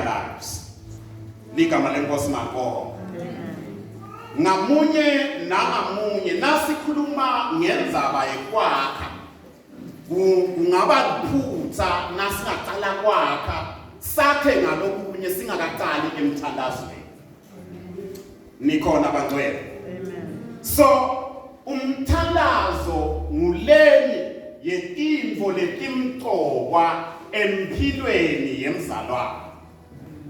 lives. Ligama lenkosi makho. Ngamunye nangamunye nasikhuluma ngendzaba yekwakha. Kungaba liphutsa nasingaqala kwakha sakhe ngalokunye singakaqali emthandazweni. Nikhona bangcwele. So umthandazo nguleni yetimvo letimqokwa empilweni yemzalwane.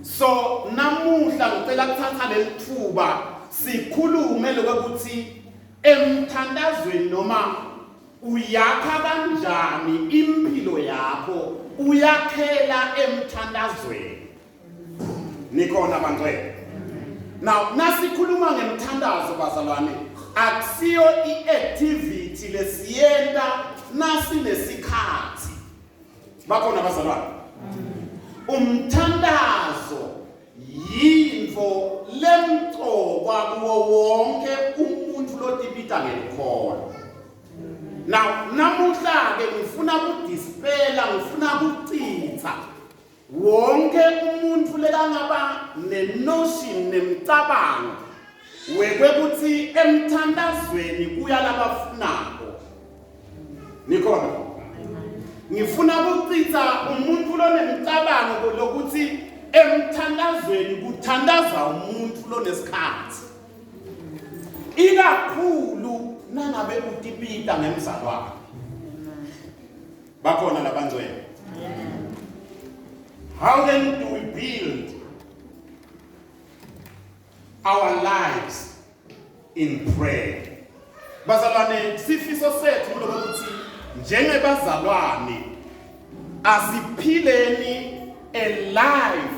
So namuhla ngicela kuthatha lelithuba sikhulume lokuthi emthandazweni noma uyakha kanjani impilo yakho uyakhela emthandazweni. Nikhona bangcwele. Now nasikhuluma ngemthandazo bazalwane akusiyo iactivity lesiyenda nasinesikhathi. Bakhona bazalwane. Umthandazo yinto lemqokwa kuwo wonke umuntu lotipita ngelikholo. Now namuhla ke ngifuna ukudispela ngifuna ukuchitha wonke umuntu lekangaba nenotion nemcabango wekwekuthi emthandazweni kuya labafunako. Nikhona ngifuna ukuchitha umuntu lonemcabango lokuthi emthandazweni kuthandaza umuntu lonesikhathi. Ikakhulu nangabe utipita ngemzalwane. Bakhona labangcwele. How then do we build our lives in prayer? Bazalwane sifiso sethu lokuthi njengebazalwane asiphileni a life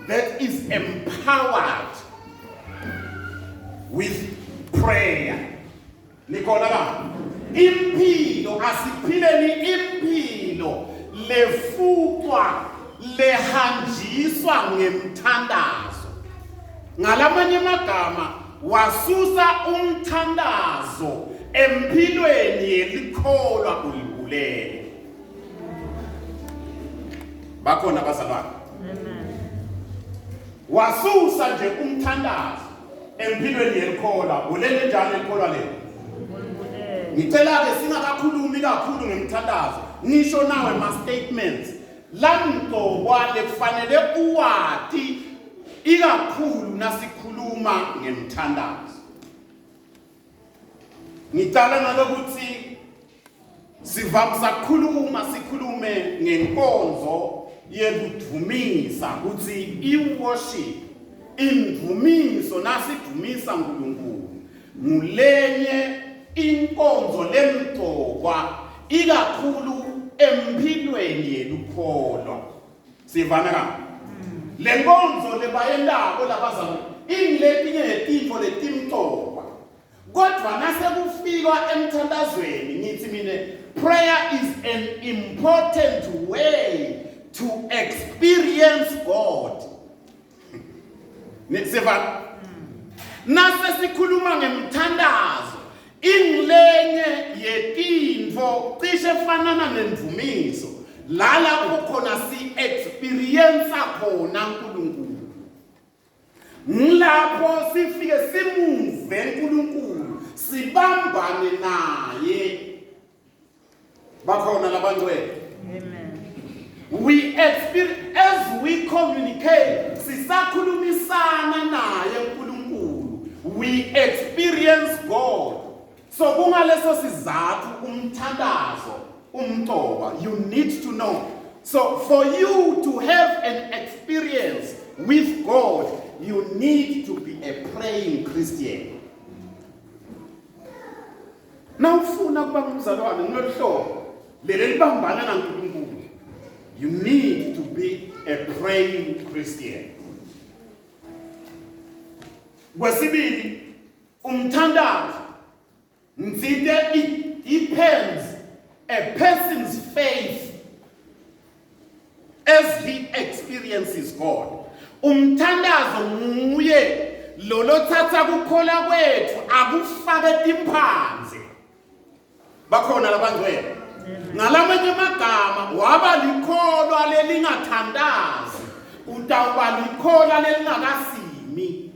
that is empowered with prayer. Nikhona ba? Impilo asiphileni impilo lefukwa lehanjiswa ngemthandazo. Ngalamanye amagama wasusa umthandazo empilweni yelikholwa kulibulele. Bakhona bazalwane. Wasusa nje umthandazo empilweni yelikholwa ulele njani elikholwa lelo? Ngicela ke singakakhulumi kakhulu ngemthandazo nisho nawe ma statements lamqokwa lekufanele uwati ikakhulu nasikhuluma ngemthandazo. Ngicala ngalokuthi sivamsa sikhulume ngenkonzo yekudumisa ukuthi i-worship indumiso nasidumisa uNkulunkulu ngulenye inkonzo lemqokwa ikakhulu empilweni yelukholwa. Sivana ka lenkonzo lebayendako labazalwane ingiletinye letinto letimqokwa kodwa nasekufika emthandazweni ngithi mine prayer is an important way to experience God. Sivana nase sikhuluma ngemthandazo ingilenye yetinto cishe fanana nemvumiso la lapho khona si experience khona uNkulunkulu. Ngilapho sifike simuve uNkulunkulu sibambane naye. Bakhona labangcwele. Amen. We experience as we communicate sisakhulumisana naye uNkulunkulu. We experience God. So kungaleso sizathu umthandazo umqokwa you need to know. So for you to have an experience with God you need to be a praying Christian. Now ufuna kuba ngumzalwane ngiloluhlobo lelibambana naNkulunkulu you need to be a praying Christian. Kwesibili umthandazo it depends a person's faith as he experiences God. Umthandazo nguye lolothatha kukhola kwethu akufake timphanze. Bakhona labangcwele. Ngalamanye amagama waba likholwa lelingathandazi utawuba likhola lelingakasimi.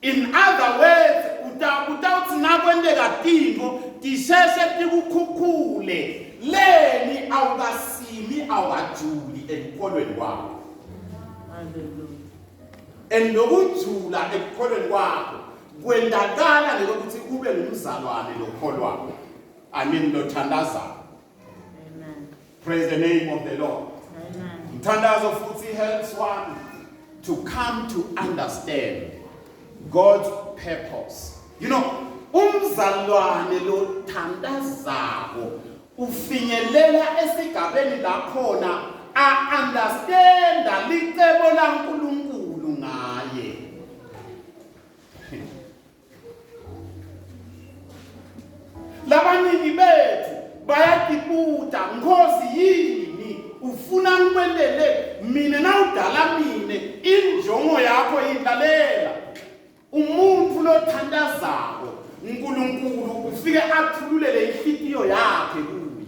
In other words, utawuthi nakwenteka tintfo tisheshe tikukhukhule leni awukasimi awukajuli ekukholweni kwakho. And lokujula ekukholweni kwakho kwendakala ngokuthi ube ngumzalwane lokholwayo. I mean lothandazayo. Amen. Praise the name of the Lord. Amen. Mthandazo futhi helps one to come to understand God's purpose. You know, umzalwane lothandazako ufinyelela esigabeni lakhona understanda licebo laNkulunkulu ngaye. Labanini bethu bayatibuta Nkosi yini ufuna ngikwendelele mina nawudala mina injongo yakho yindalela. Umuntu lothandazako uNkulunkulu ufike athululele inhliziyo yakhe kuye.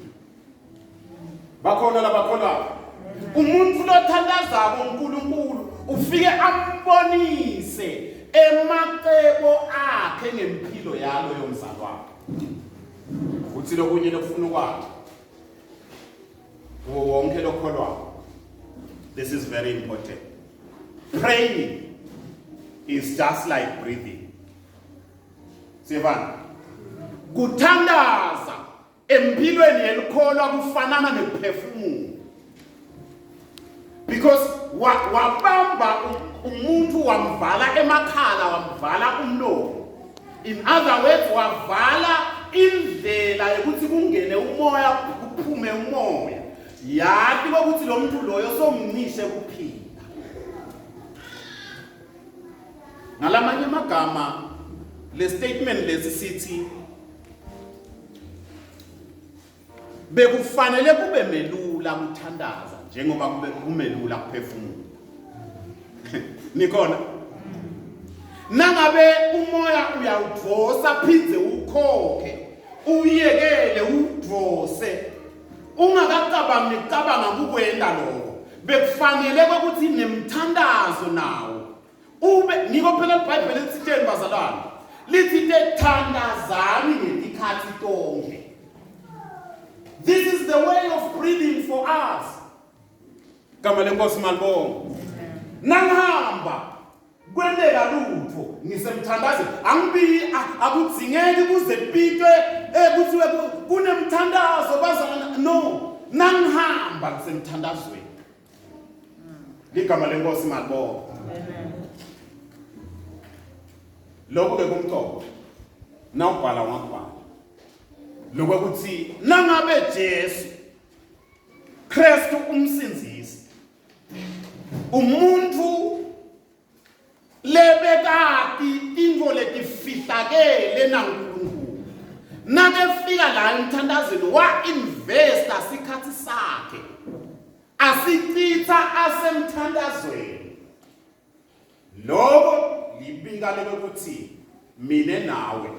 Bakhona labakholwa. Umuntu lothandazako uNkulunkulu ufike ambonise emacebo akhe ngempilo yalo yomzalwane. Uthi lokunye lokufuna kwakhe. Wonke lokholwa. This is very important. Praying is just like breathing. Sivana. Kuthandaza empilweni yelikholwa kufanana nephefumulo. Because wabamba umuntu wamvala emakhala wamvala umlomo. In other words, wavala indlela yokuthi kungene umoya kuphume umoya. Yathi ukuthi lo muntu loyo somnishe kuphila. Ngalamanye amagama le statement lesi sithi bekufanele kube melula ukuthandaza njengoba kube kumelula kuphefumula. Nikhona nangabe umoya uyawudvosa phindze ukhokhe uyekele udvose ungakacabangi nicabanga kukwenda lokho bekufanele ukuthi nemthandazo nawo ube niko phela iBhayibheli litsitsheni bazalwane lithi thandazani ngetikhathi tonke. This is the way of breathing for us. Kama lenkosi malibonga. Nangihamba kwendeka lutho ngisemthandazo angibi akudzingeki kuze pitwe kuthiwe kunemthandazo bazalwane. No, nangihamba ngisemthandazweni. Ligama lenkosi malibonga. Amen. Lokho ke kumqobo nawubhala ngakubhala lokho ukuthi nangabe Jesu Kristu umsinzisi umuntu lebekati intfo letifihlakele naNkulunkulu nakefika la emthandazweni wa investa sikhathi sakhe asicitha asemthandazweni. Lokho libinga lokuthi mina nawe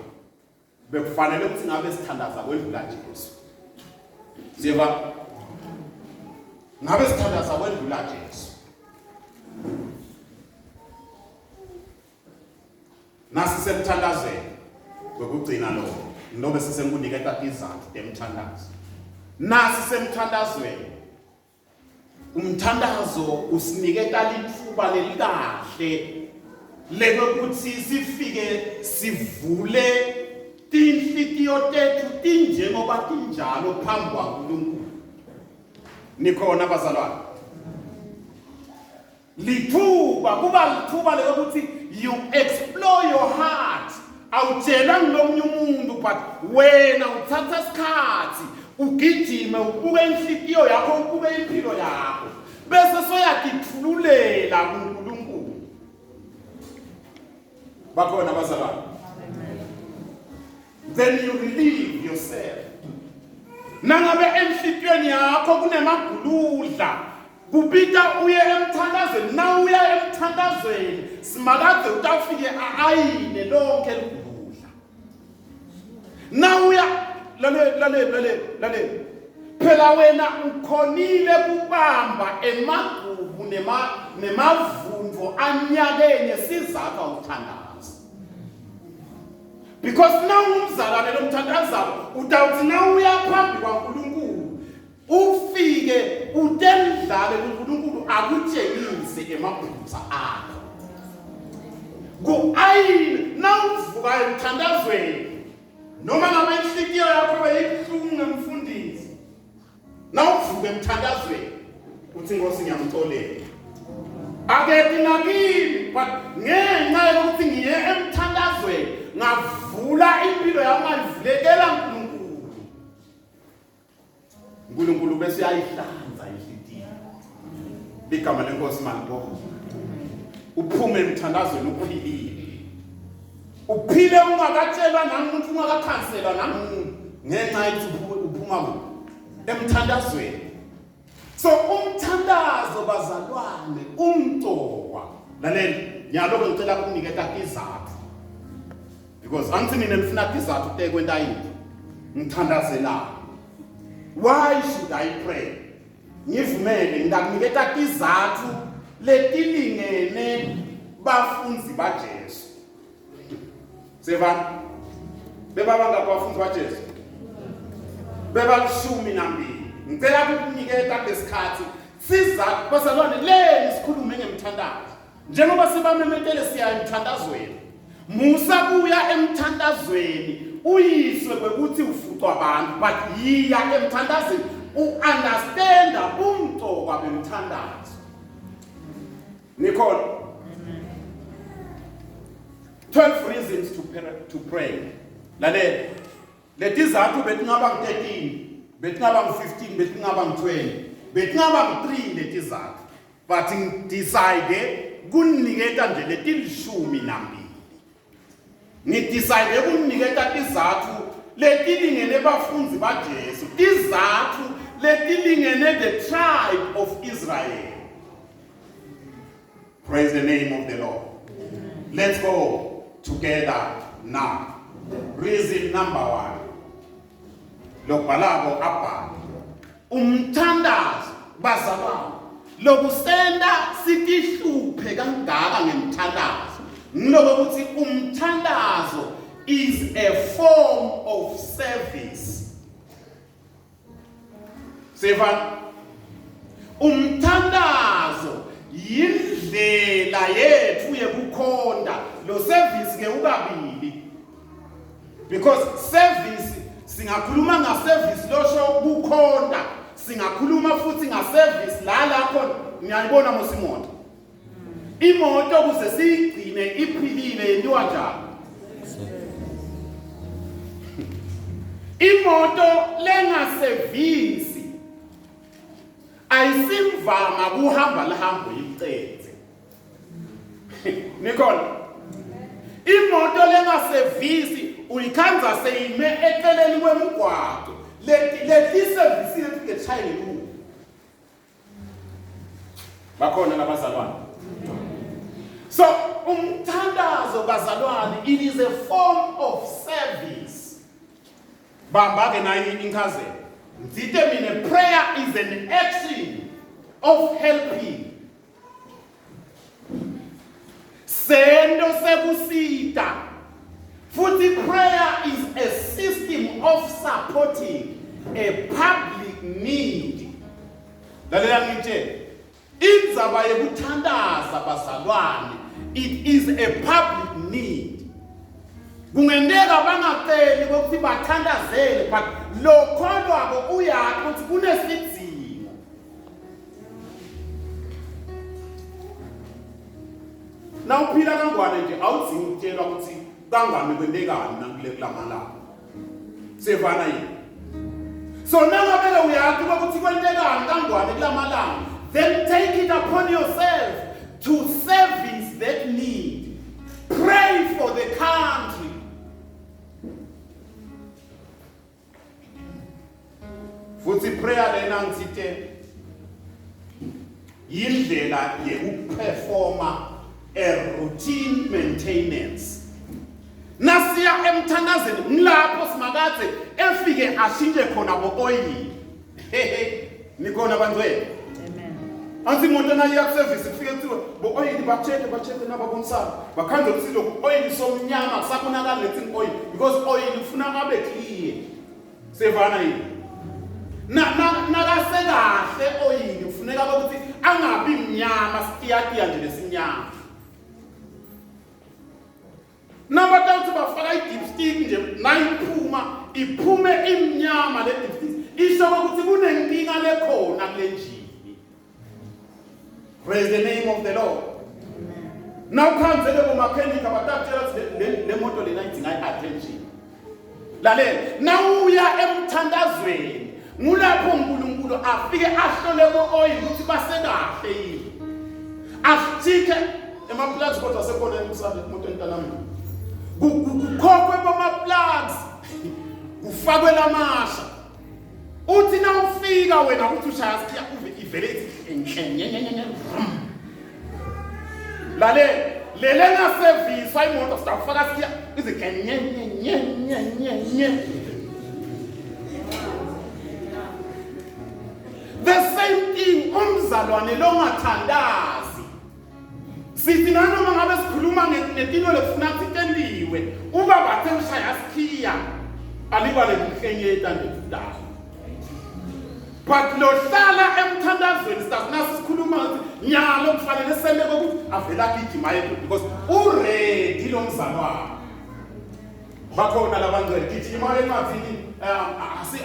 bekufanele ukuthi ngabe sithandaza kwendlula Jesu. Siva ngabe sithandaza kwendlula Jesu. Nasi semthandazweni kokugcina lo ngoba sisenkuniketa izathu emthandazo. Nasi semthandazweni umthandazo usiniketa lithuba lelikahle lekokuthi sifike sivule tinhliziyo tethu tinjengoba tinjalo phambi kwaNkulunkulu. Nikhona bazalwane. Lithuba kuba lithuba lekokuthi you explore your heart. Awutshela ngomunye umuntu but wena uthatha isikhathi ugijime ubuke inhliziyo yakho ubuke impilo yakho bese soyakithululela kuNkulunkulu. Bakhona bazalwane. Then you relieve yourself. Nangabe enhliziyweni yakho kunemaguludla kubita uye emthandazweni na uya emthandazweni simakade utafike ayine lonke ligudla. Na uya lale phela wena ukhonile kubamba emaguludla nemavundvo anyakene sizathu awuthandaza. Because now umzalwane lomthandazayo utawuthi na uya phambi kwaNkulunkulu ufike utendlale kuNkulunkulu akutshengise emaphutsa akho. Ku-ayini nawuvuka emthandazweni noma ngabe inhliziyo yakho beyibuhlungu ngemfundisi nawuvuka emthandazweni uthi Nkosi ngiyamxolela akethi nakimi but ngenxa yokuthi ngiye emthandazweni ngavula impilo yami ngayivulekela uNkulunkulu bese ayihlanza inhliziyo igama leNkosi malibonga uphume emthandazweni uphilile uphile ungakatshelwa namuntu ungakakhansela namuntu ngenxa yokuthi uphuma emthandazweni. So umthandazo bazalwane umntokwa lalela nyalo ngicela ukunikeza izathu because angithi mina ngifuna izathu tekwenta yini ngithandazela. Why should I pray? Ngivumele ngingakunikeza izathu letilingene bafundzi baJesu. Seva bebaba ngabafundzi baJesu bebalishumi nambili. Ngicela ukunikeza lesikhathi sizathu bazalwane le sikhulume ngemthandazo. Njengoba sibamemetele siya emthandazweni. Musa kuya emthandazweni uyiswe kwekuthi ufuqwa abantu but yiya emthandazweni u-understanda umntokwa bemthandazo. Nicole 12 reasons to pray. Lalela letizathu betingaba ngu13 betingaba ngu15 betingaba ngu20 betingaba ngu3 letizathu but ngidecide kuniketa nje letilishumi nambili. Ngidecide kuniketa izathu letilingene bafundzi baJesu izathu letilingene the tribe of Israel. Praise the name of the Lord. Let's go together now. Reason number 1. Lokbalabo abhali. Umthandazo bazalwane. Lokusenda sitihluphe kangaka ngemthandazo. Ngilokuthi umthandazo is a form of service. Seven. Umthandazo yindlela yethu yekukhonda lo service ke ukabili because service singakhuluma ngaservice losho kukhonda singakhuluma futhi ngaservice la lapho ngiyayibona musimoto imoto kuze siyigcine iphilile yenziwa njani imoto lengasevisi ayisimvama kuhamba lahambo yiceze. Nicole imoto lengasevisi uyikhanza seyime eceleni kwemgwaqo leti service lefike chayini bakhona labazalwane. So umthandazo bazalwane it is a form of service. Bamba ke nayi inkhazelo Zite mine prayer is an action of helping. Sendo sekusita. Futhi prayer is a system of supporting a public need. Lalela ngithe indzaba yekuthandaza bazalwane it is a public need. Kungendeka bangaceli ukuthi bathandazele but lokho lwabo uyathi ukuthi kunesidingo. Na uphila kangwane nje awudzingi ukutshelwa ukuthi kangami kwendekani nakule kulamalanga. Sevana yini? So nangabele uyathi ukuthi kwendekani kangwane kulamalanga, then take it upon yourself to service that need. Pray for the country. Futhi prayer lena ngithe yindlela yekuperforma a routine maintenance. Nasiya emthandazeni ngilapho simakathe efike ashintshe khona bo-oyili. Nikhona bantwethu? Amen. Anti imoto nayo service ifike kuthiwa bo oil ba-check naba bomsana bakhanze usizo oil somnyama kusabonakala lethi oil because oil ufuna ngabe clear sevana yini nakasekahle oil ufuneka ukuthi angabi mnyama sitiyatiya nje lesinyama number 2 bafaka i-dipstick nje nayiphuma iphume imnyama le dipstick isho ukuthi kunenkinga lekhona kule njini. Praise the name of the Lord. Now comes the mechanic about le moto le night attention. Lale now we are emthandazweni ngulapho uNkulunkulu afike ahlole bo oil ukuthi basekahle yini. Asithike ema-plugs kodwa sekhona emsana imoto entanami. Kukhokwe bama-plugs. Kufakwe lamasha. Uthi na ufika wena uthi ushaya siya ivele lale na service ayimoto sitafaka siya izikenye the same thing umzalwane longathandazi sithi nanoma ngabe sikhuluma ngetino lefuna sitendiwe uba bathe ushaya siya aliba lekhenyeta ndedala. But lo hlala emthandazweni sikhuluma ukuthi nyalo kufanele sele ukuthi avela kigima yethu because uready lo mzalwane. Bakhona labangcwele gijima encwadini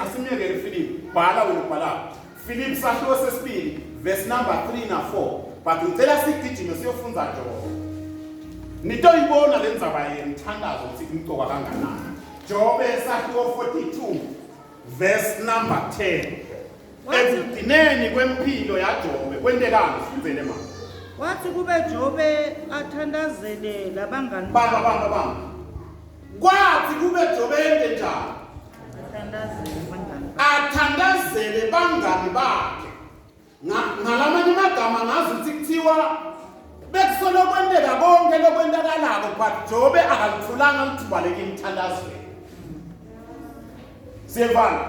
asimiyekele Philip bhala wena bhala Philip sahluko sesibili verse number 3 na 4 but ucela sigijime siyofunda Job. Nitoyibona lenzaba yemthandazo ukuthi imcoka kanganani. Job sahluko 42 verse number 10. Ekugcineni kwempilo yaJobe kwentekani sifundzele manje. Wathi kube Jobe athandazele labangani baba. Kwathi kube Jobe ende njani? Athandazele bangani bakhe. Ngalamanye amagama ngazi ukuthi kuthiwa bekusolo kwenteka konke lokwentekalako but Jobe akalithulanga ithuba lekimthandazweni. Siyevana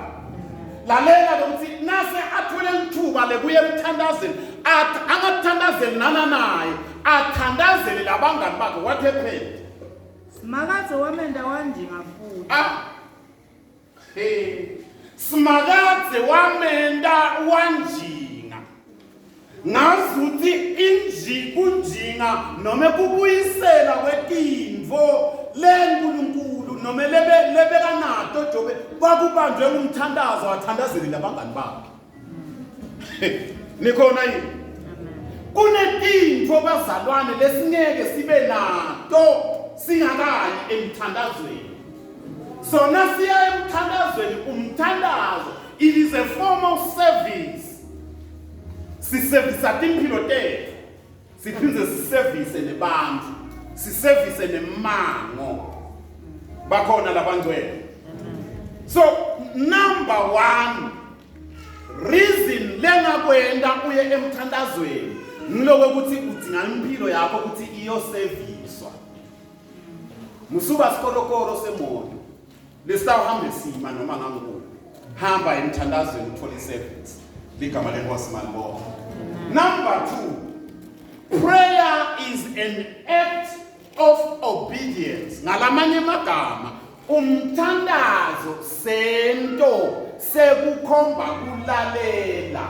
lalela ukuthi nase athole ithuba lekuye emthandazeni angathandazeli naye athandazele labangani bakhe. What happened? Simakadze wamenda wanjinga futhi. Simakadze wamenda wanjinga ngazuthi kunjinga noma kubuyisela kwetintfo leNkulunkulu noma lebekanato Jobe kwakubanjwe ngumthandazo athandazeli labangani bakhe. Nikhona yini? Kunetintfo bazalwane lesingeke sibe nato singakayi emthandazweni. So nasiya emthandazweni umthandazo it is a form of service. Siservisa impilo tethu. Siphinde siservise nebantu. Siservise nemango. Bakhona labangcwele. So number 1 reason lengakwenda uye emthandazweni ngiloko ukuthi udinga impilo yakho ukuthi iyo serviswa. Musuba sikolokolo semoto lesitawuhamba esima noma ngangikho hamba emthandazweni uthola iservice ligama lenkosi malibonga. Number 2 prayer is an act of obedience. Ngalamanye amagama umthandazo sento sekukhomba kulalela.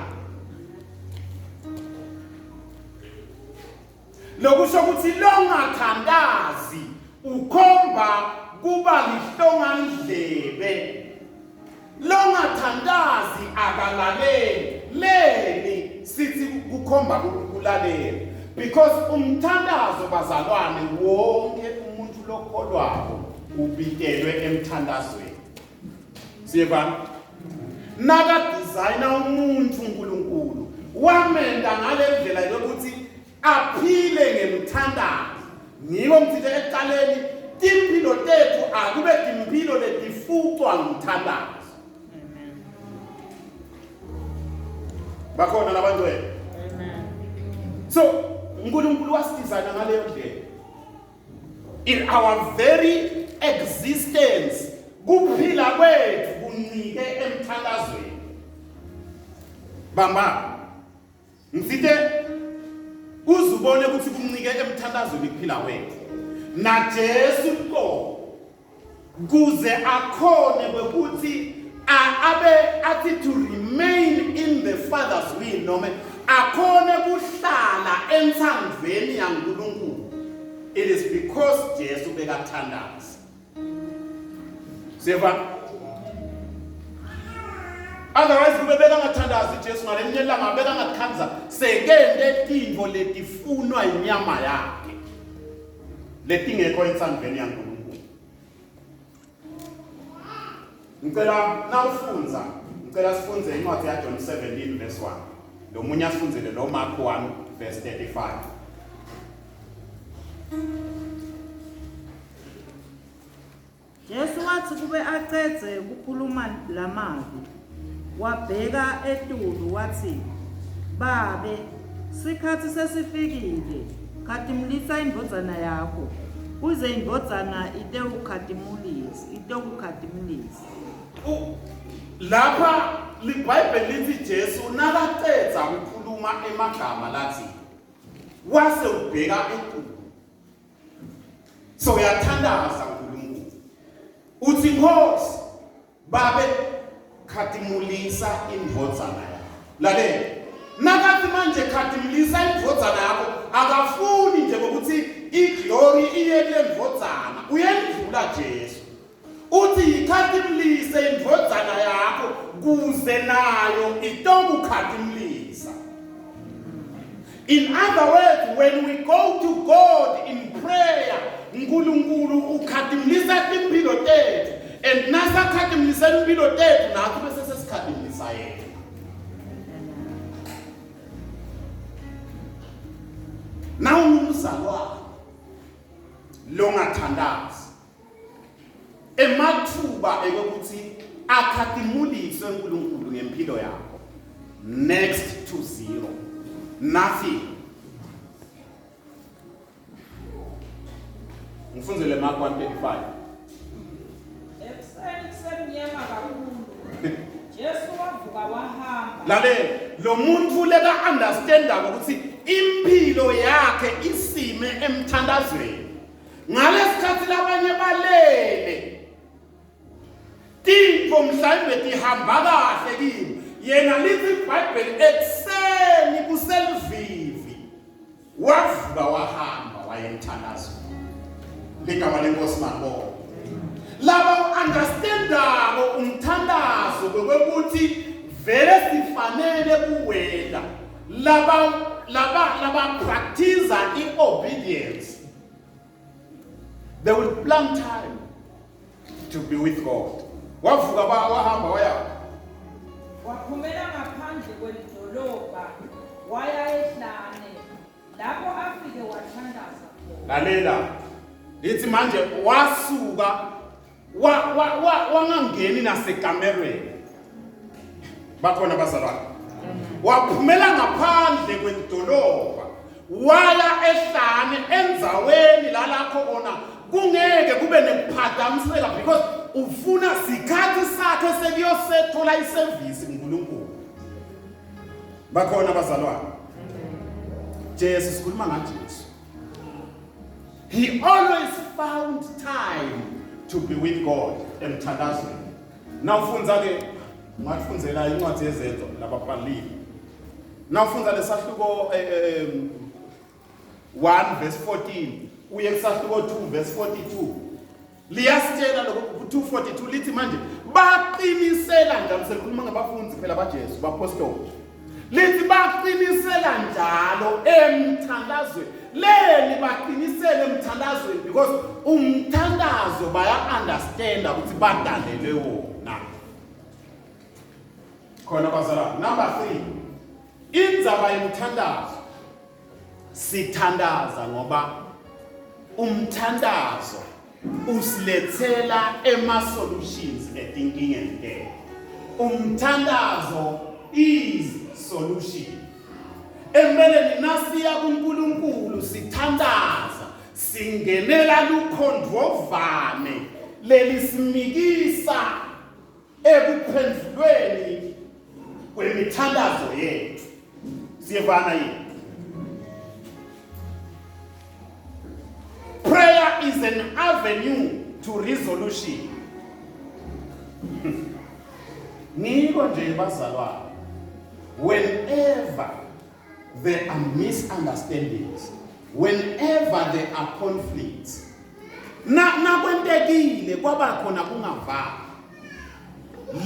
Lokusho ukuthi longathandazi ukhomba kuba lihlongandlebe. Longathandazi akalaleli sithi kukhomba kulalela because umthandazo bazalwane wonke umuntu lokholwayo ubitelwe emthandazweni. Siyebani? Naka designer umuntu uNkulunkulu wamenda ngale ndlela yokuthi aphile ngemthandazo. Ngiko mthithe ecaleni impilo tethu akube impilo letifuqwa ngumthandazo. Bakhona labangcwele. So uNkulunkulu wasidesigna ngaleyo ndlela. In our very existence kuphila kwethu kunike emthandazweni. Bamba Ngifite uzubone ukuthi kumncike emthandazweni kuphila wethu. Na Jesu lo kuze akhone ukuthi abe athi to remain in the Father's will noma akhone kuhlala enthandweni yaNkulunkulu. It is because Jesu bekathandaza. Siyeva? Otherwise kube bekangathandazi Jesu ngalenye ilanga bekangathandaza sekende tintfo letifunwa inyama yakhe. Letingekho enthandweni yaNkulunkulu. Ngicela nawufunza, ngicela sifunze incwadi ya John 17 verse 1. Lo munye asifunzele lo Mark 1 verse 35. Jesu wathi kube aqedze ukukhuluma lamazwi wabheka etulu wathi babe sikhathi sesifikile khatimulisa indvodzana yakho kuze indvodzana itokukhatimulisa. Lapha liBhayibheli lithi Jesu nakaqedza ukukhuluma emagama lathi wase ubheka etulu. So uyathandaza uNkulunkulu. Uthi Nkosi babe khatimulisa indvodzana yakho. Lalela. Nakathi manje khatimulisa indvodzana yakho akafuni nje ukuthi iglory iye lendvodzana uyendlula Jesu. Uthi ikhatimulise indvodzana yakho kuze nayo itokukhatimulisa. In other words, when we go to God in prayer, uNkulunkulu ukhatimulisa impilo tethu and nasa khatimulisa impilo tethu nathi bese sesikhatimulisa yena. Now umzalwa longathandazi emathuba ekokuthi akhatimuliswe uNkulunkulu ngempilo yakho next to zero, nothing. Ngifunzele Mark 1:35. Ekuseni kakhulu Jesu wavuka wahamba. Lalela, lo muntu leka understanda ukuthi impilo yakhe isime emthandazweni. Ngalesikhathi labanye balele tintfo mhlawumbe tihamba kahle kimi, yena lithi iBhayibheli ekuseni kuselvivi wavuka wahamba wayemthandazweni. Ligama lenkosi mabonke. Laba understandako umthandazo kwekuthi vele sifanele kuwela laba practice obedience. They will plan time to be with God. Wavuka wahamba waya. Waphumela ngaphandle kwedolobha waya ehlane lapho afike wathandaza khona. Lalela. Lithi manje wasuka wangangeni nasekamerweni. Bakhona bazalwane. Waphumela ngaphandle kwedolobha waya ehlane endzaweni lalakho ona kungeke kube nekuphazamiseka because ufuna sikhathi sakhe sekuyosethola iservice kuNkulunkulu. Bakhona bazalwane. Jesu sikhuluma ngaJesu. He always found time to be with God emthandazweni. Nawufunza ke ngafundzela incwadi yezenzo lababhalile. Nawufunza lesahluko 1 verse 14 uye kusahluko 2 verse 42. Liyasitshela lokho 2:42 lithi manje baqinisela njalo selikhuluma ngabafundi phela baJesu bapostoli. Lithi baqinisela njalo emthandazweni. Leli baqinisele emthandazweni because umthandazo baya understanda ukuthi badalelwe wona. Khona bazalwane. Number 3. Indzaba yomthandazo. Sithandaza ngoba umthandazo usilethela solutions etinkinga zethu. Umthandazo is solution. Emele nasiya kuNkulunkulu sithandaza singenela lukhondvovane lelisimikisa ekuphendulweni kwemithandazo yethu. Siyevana yini? Prayer is an avenue to resolution. Ngiko nje bazalwane, whenever there are misunderstandings, whenever there are conflicts, na kwentekile kwaba khona kungavani,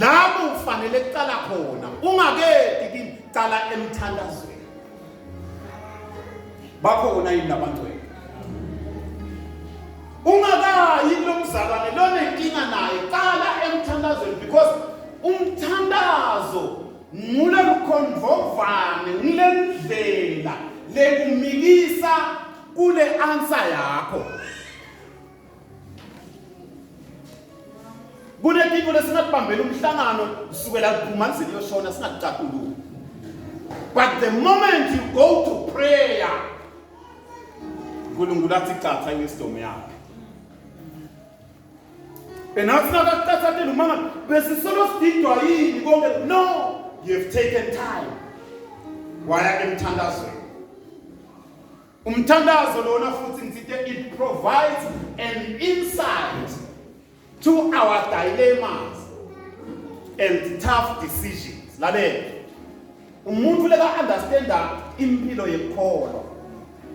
labo ufanele kuqala khona, ungaketi kimi qala emthandazweni. Bakhona yini labantu wena? Ungakayi kulomzalwane lonenkinga naye, qala emthandazweni, because umthandazo ngule mkhondvovane, ngile ndlela lekumikisa kule answer yakho. Kunetipho lesingakubambela umhlangano kusukela kumanzi liyoshona singaqaquluki. But the moment you go to prayer, uNkulunkulu athi qatha iwisdom yakho. Enathi nakaqathathela umama bese solo sididwa yini konke. No, you have taken time. Waya emthandazweni. Umthandazo lona futhi ngithe it provides an insight to our dilemmas and tough decisions. Lalela. Umuntu leka understanda impilo yekholo.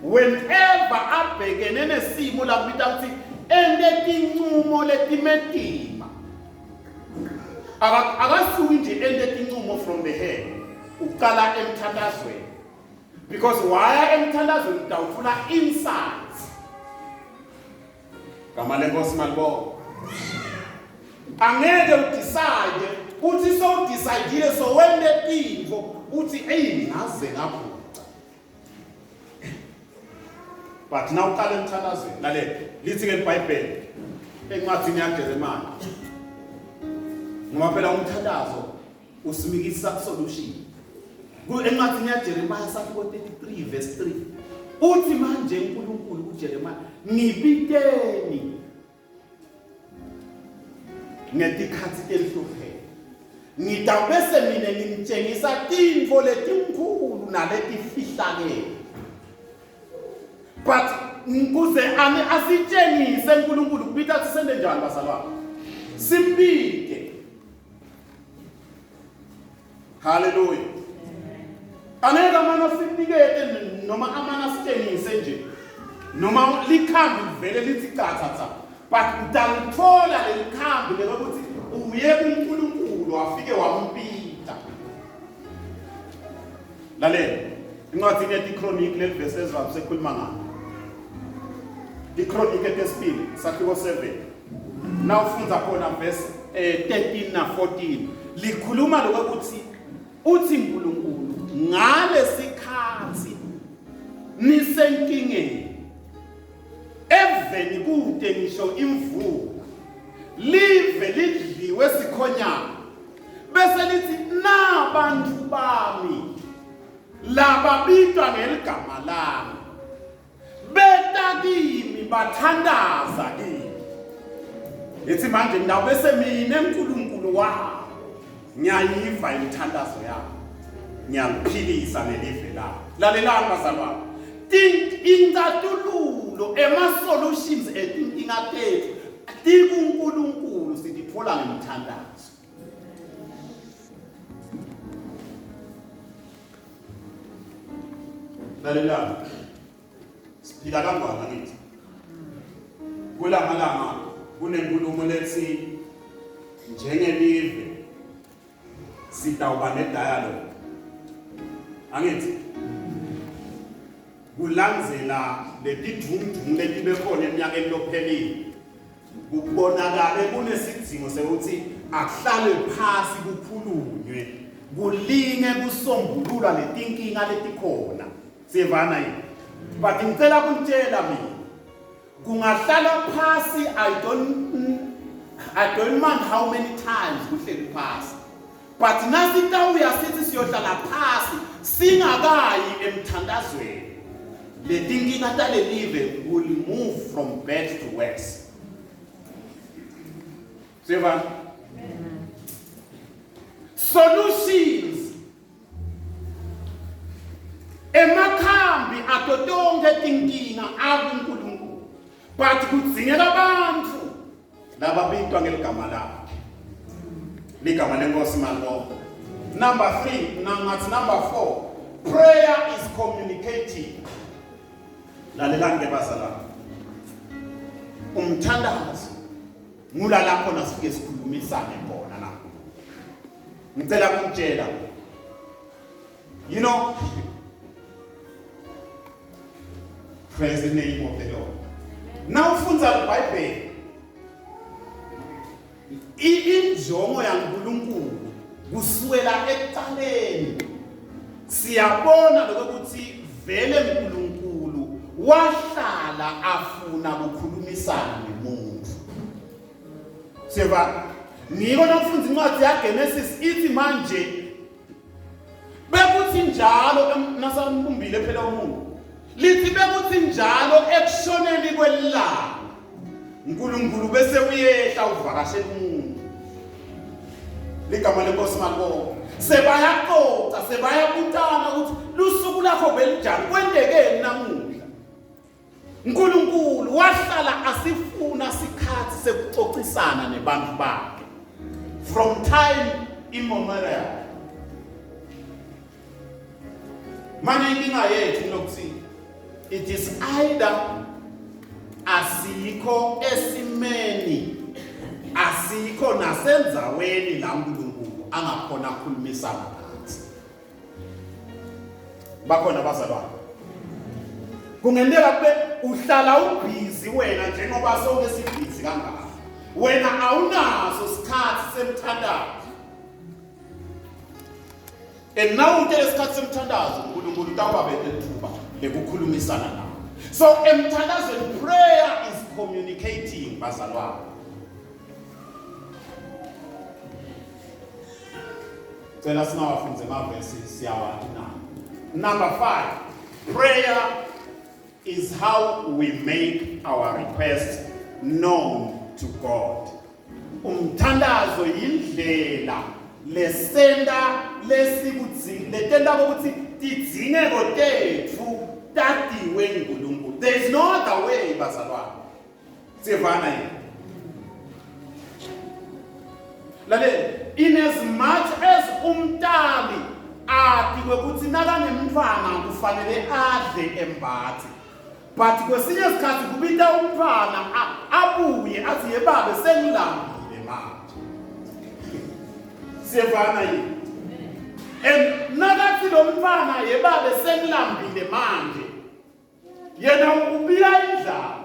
Whenever abhekene nesimo la kubita ukuthi endetincumo letimedima. Akasuki nje endetincumo from the head. Uqala emthandazweni. Because waya emthandazweni utawufuna insights. Kama lenkosi malibonga. Angeke udecide uthi so decide so wende tintfo uthi hey ngaze ngaphuca. But now uqala emthandazweni lalela lithi ke iBhayibheli encwadini yaJeremia ngoba phela umthandazo usimikisa solution. Encwadini yaJeremia sathi ko 33 verse 3 uthi manje uNkulunkulu kuJeremia ngibiteni ngetikhathi telihlupheka, ngidabese mina ngimtshengisa tintfo letinkulu naletifihlakele. But ukuze asitshengise uNkulunkulu kubita sisende njani bazalwane? Simpike. Hallelujah. Aneke amana sinikete noma amana sitshengise nje. Noma likhambi livele lithi qathatha. But utalithola lelikhambi lokuthi uye kuNkulunkulu afike wampita. Lalela. Incwadi yethi Chronicle leverse ezivamile sekhuluma ngalo. iChronicle lesibili sakhiwo 7. Now ufunda khona verse 13 na 14. Likhuluma lokuthi uthi uNkulunkulu ngale sikhathi nisenkingeni eveni kude ngisho imvula live lidliwe sikhonyana bese lithi nabantu bami laba bitwa ngeligama lami beta kimi bathandaza kimi. Ethi manje ndawo bese mina uNkulunkulu wami ngiyayiva imithandazo yakho, ngiyaliphilisa lelive lakho. Lalelani bazalwane, ingatululo ema-solutions etinkinga tethu tikuNkulunkulu sitithola ngemithandazo. Lalelani, siphila kangaka ngithi kulamalanga kunenkulumo lethi njengelive sitawuba nedialogue. Angithi kulandzela letidvungdvungu letibe khona eminyakeni lophelile kubonakale kunesidzingo sekuthi akuhlale phasi kukhulunywe kulinge kusombulula letinkinga letikhona. Siyevana yini? But ngicela kuntshela mina kungahlala phasi. I don't mind how many times kuhleli phasi, but nasitawuya sithi siyohlala phasi singakayi emthandazweni letinkinga talelive will move from bad to worse. Siyevana? Solutions emakhambi ato tonke tinkinga akuNkulunkulu but kudzingeka abantu lababitwa ngeligama lakhe ligama lenkosi malibonke. Number 3 nangathi number 4, prayer is communicating. Lalelani ke bazalwane, umthandazo ngula lapho nasifike sikhulumisane khona la. Ngicela ukutshela, you know, praise the name of the Lord. Now ufundza iBhayibheli, injongo yaNkulunkulu kusukela ekuqaleni siyabona lokuthi vele uNkulunkulu wahlala afuna ukukhulumisana nomuntu. Seba ngiko nafundza incwadi yaGenesis ithi manje bekuthi njalo nasambumbile phela umuntu lithi bekuthi njalo ekushoneni kwelilanga uNkulunkulu bese uyehla uvakashela umuntu. Ligama lenkosi malibonke. Sebayaxoxa sebayabutana ukuthi lusuku lakho belijani kwendekeni namuhla. uNkulunkulu wahlala asifuna sikhathi sekuxoxisana nebantu bakhe from time immemorial. Manje inkinga yethu lokuthi it is either asikho esimeni asikho nasenzaweni la uNkulunkulu angakhona ukukhulumisana nathi. Bakhona bazalwane, kungendeka kube uhlala ubhizi wena njengoba sonke sibhizi kangaka, wena awunaso isikhathi semthandazo. And now uthe isikhathi semthandazo uNkulunkulu utawubabethe ithuba lekukhulumisana nawe. So emthandazweni prayer is communicating bazalwane. Tell us now from the verses. Number 5, prayer is how we make our requests known to God. Umthandazo yindlela lesenda letenda ukuthi tidzineko tethu tatiwe uNkulunkulu. There is no other way bazalwane. Sivana yini? Lalela, in as much as umntali athi ukuthi nakanemntwana kufanele adle embathi, but kwesinye isikhathi kubita umntwana abuye athi yebabe sengilambile manje. Sivana yini? And nakathi lo mntwana yebabe sengilambile manje, yena ubila indlala,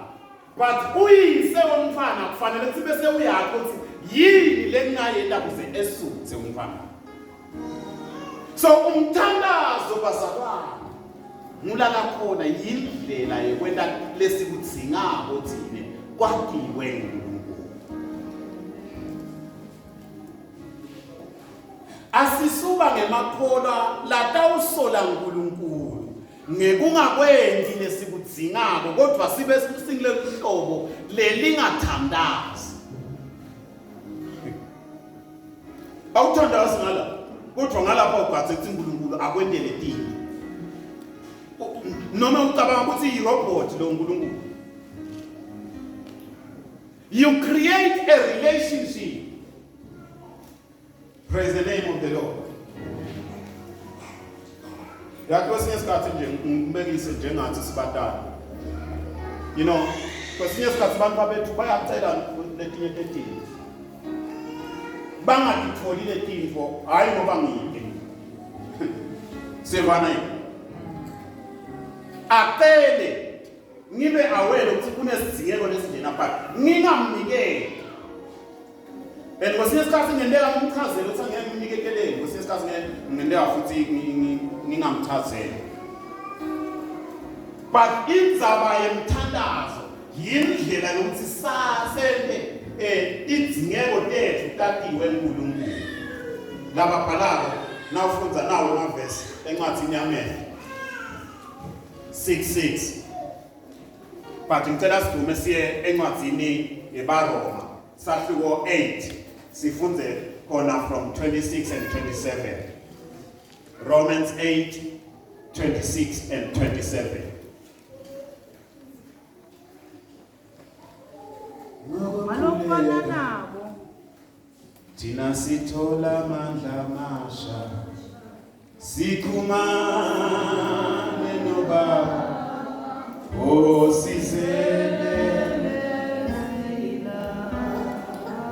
but uyise womntwana kufanele ukuthi bese uyakho ukuthi yini lengayenda kuze esuthe umntwana. So umthandazo bazalwane ngula lakhona yindlela yekwenta lesikudzingako thine kwatiwe uNkulunkulu. Asisuka ngemakholwa latawusola uNkulunkulu ngekungakwendi lesikudzingako kodwa sibe singile hlobo lelingathandazi. Awuthandazi ngala kodwa ngalapha ugathe ukuthi uNkulunkulu akwendele tini. Noma ucabanga ukuthi irobot lo uNkulunkulu. You create a relationship. Praise the name of the Lord. Yakwesinye isikhathi nje ngibekise njengathi sibatala. You know, kwesinye isikhathi abantu abethu bayacela letinye tetini. Bangakitholi letinto hayi ngoba ngiyike. Sivana yini? Acele ngibe aware ukuthi kunesidingeko lesinjena phakathi. Ngingamnikeli. And kwesinye isikhathi ngendeka ngimchazele ukuthi angeke ngimnikekelele, kwesinye isikhathi ngendeka futhi ngingamchazele. But indzaba yemthandazo yindlela yokuthi sasende idzingeko tethu tatiwe uNkulunkulu. Lababhalako nawufundza nawo amavesi encwadini yaMehlo 6:6. But ngicela sidume siye encwadini yeBaroma sahluko 8 sifunde khona from 26 and 27. Romans 8, 26 and 27. Ngalokufana nabo Thina sithola amandla amasha sikhumane noBaba osizele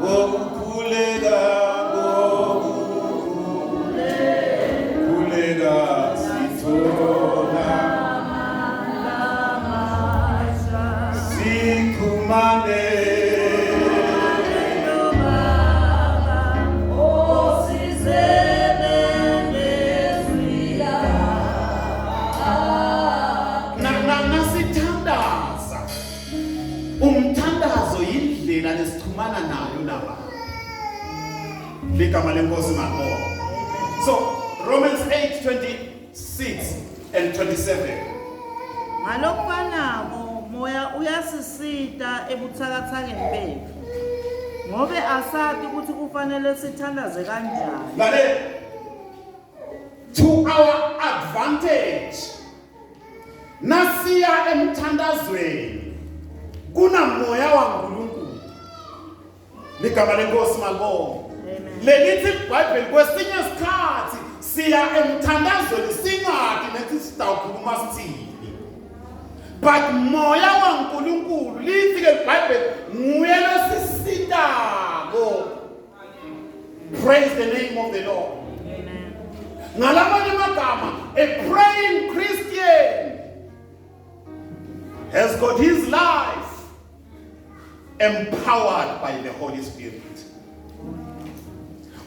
okukhuleka kukhuleka sithola sikhumane umthandazo yindlela lesixhumana nayo naba ligama lenkosi maqo. So Romans 8:26 and 27. Ngalokufanayo moya uyasisita ebuthakathakeni bethu ngobe asazi ukuthi kufanele sithandaze kanjani. Lale, to our advantage nasiya emthandazweni kuna moya waNkulunkulu ligama lenkosi maqo. Lelithi iBhayibheli kwesinye isikhathi siya emthandazweni singathi nethi sitawukhuluma sithini. But moya waNkulunkulu lithi ke iBhayibheli nguye losisitako. Praise the name of the Lord. Ngalamanye amagama, a praying Christian has got his life empowered by the Holy Spirit.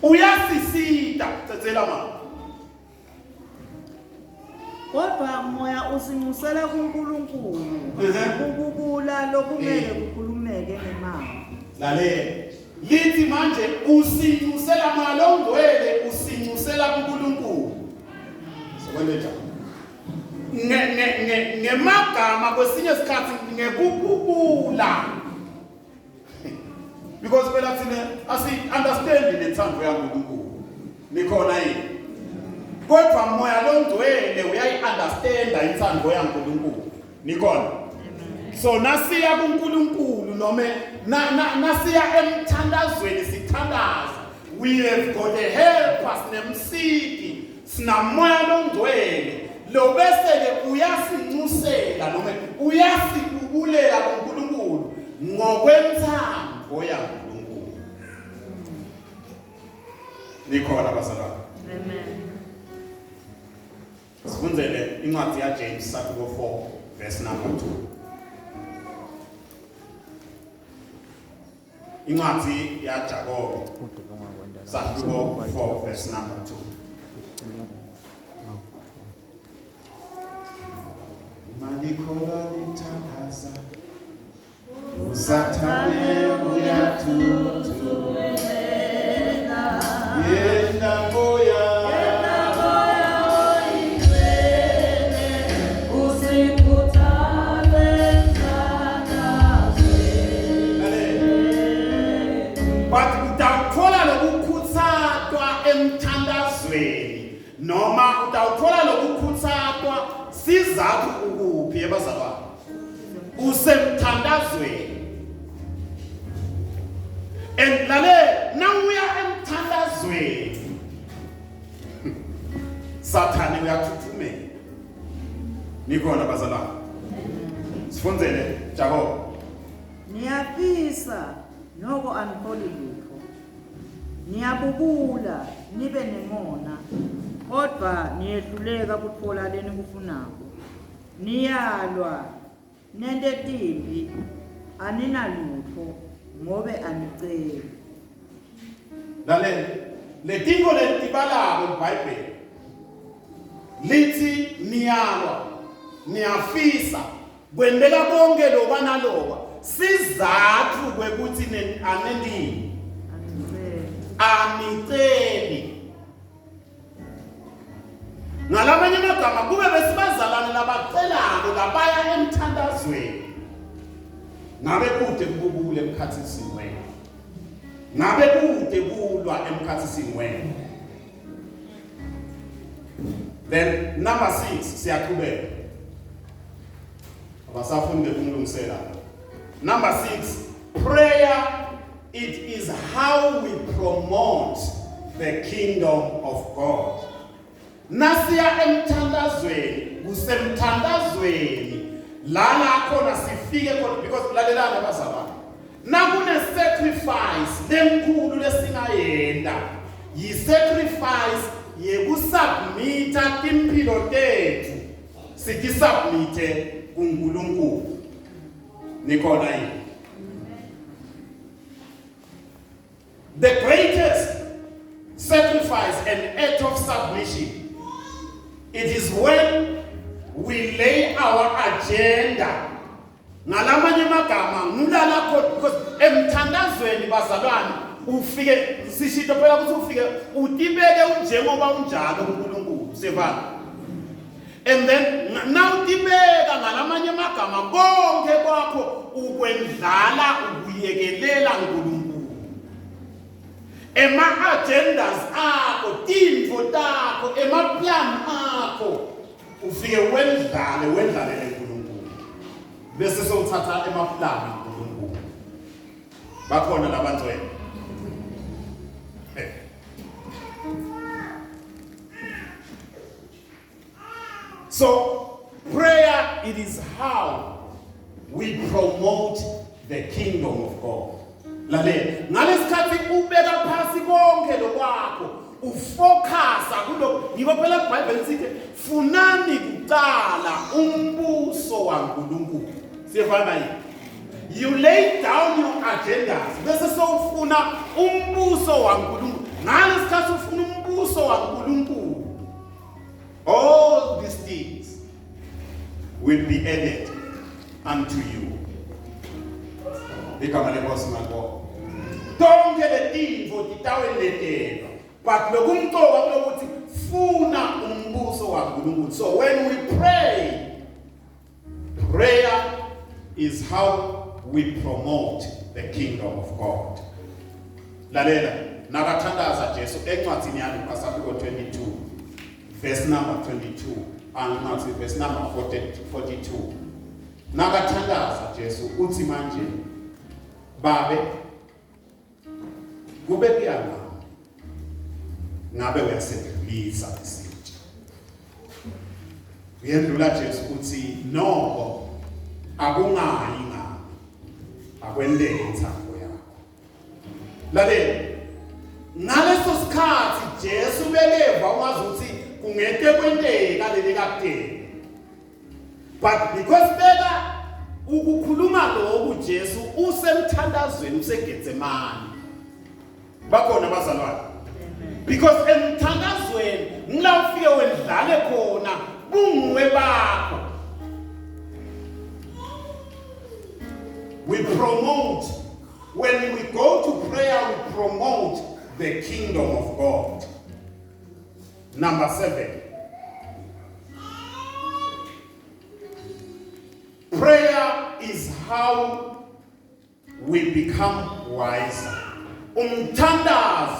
Uyasisita tsatsela mama. Kodwa moya usimusela kuNkulunkulu ukubula lokumele kukhulumeke ngemali. Lale, lithi manje usinyusela malongwele usinyusela kuNkulunkulu. Sokweleta. Ngemagama kwesinye isikhathi ngekukubula. Because phela thina asi-understand lethando yaNkulunkulu. Nikhona yini? Kodwa moya longcwele uyayi-understanda inthando yaNkulunkulu. Nikhona? So nasiya kuNkulunkulu noma nasiya emthandazweni sithandaza. We have got a helper sinemsiki sinamoya longcwele lo bese-ke uyasincusela noma uyasikubulela kuNkulunkulu ngokwemthando yaNkulunkulu. Nikhona bazalwane. Amen. Sifundzele incwadi yaJames chapter 4 verse number 2. Incwadi yaJakobe chapter 4 verse number 2. Malikhola lithandaza usathane uyathuthumela yena moya but utawuthola lokukhuthazwa emthandazweni noma utawuthola lokukhuthazwa sizathu ukuphi ebazalwane usemthandazweni. And lale nawuya emthandazweni Sathane uyathuthumela. Nikhona bazalwane. Sifundzele Jakobe. Niyafisa noko aniholi lutho. Niyabubula nibe nengona. Kodwa niyehluleka kuthola leni kufunako. Niyalwa nende timbi aninalutho ngobe aniceli. Lale letingo letibalako iBhayibheli lithi niyalwa niyafisa kwendela konke loba naloba sizathu kwekuthi anendini aniceli. Ngalamanye amagama kube besibazalane labacelako labaya emthandazweni ngabe kude kububule emkhathini wena ngabe kude kulwa emkhathini wena Then number 6 siyaqhubeka. Abasafundi bekumlungisela. Number 6, prayer, it is how we promote the kingdom of God. Nasiya emthandazweni, kusemthandazweni la khona sifike khona because lalelana bazalwane. Nakune sacrifice lenkulu lesingayenda, yi sacrifice yekusubmita impilo tethu sithi submite kuNkulunkulu. Nikhona yini? The greatest sacrifice and act of submission, it is when we lay our agenda. Ngalamanye magama ngulala khona because emthandazweni bazalwane ufike sishito phela ukuthi ufike utibeke njengoba unjalo kuNkulunkulu sevana. And then now utibeka ngalamanye magama konke kwakho ukwendlala ukuyekelela uNkulunkulu. Ema agendas akho, tintfo takho, ema plan akho ufike wendlalele uNkulunkulu. Bese sowuthatha ema plan uNkulunkulu. Bakhona labantwana. So prayer, it is how we promote the kingdom of God. Lalela, ngalesikhathi ubeka phasi konke lokwakho, ufocusa kuloko, yiko phela iBhayibheli sithi funani kuqala umbuso waNkulunkulu. Siyefana yini? You lay down your agendas. Bese sowufuna umbuso waNkulunkulu. Ngalesikhathi ufuna umbuso waNkulunkulu, all these things will be added unto you. Igama lenkosi ngakho. Tonke letintfo titaweletelwa. But lokumcoka kulokuthi funa umbuso waNkulunkulu. So when we pray, prayer is how we promote the kingdom of God. Lalela, nakathandaza Jesu encwadini yaLuka chapter 22, verse number 22, and nathi verse number 42. Nakathandaza Jesu uthi manje, Babe, kube kuyana ngabe uyasedlulisa isitsha. Uyendlula Jesu uthi noko akungayi ngami, akwendele intando yakho. Lalela, ngaleso sikhathi Jesu beleva ungazi ukuthi kungete kwenteka leli kakudeni. But because beka ukukhuluma lokhu Jesu usemthandazweni useGetsemane. Bakhona bazalwane. Because emthandazweni ngila ufike wendlale khona bunguwe bakho. We promote, when we go to prayer, we promote the kingdom of God. Number 7. Prayer is how we become wiser. Umthandazo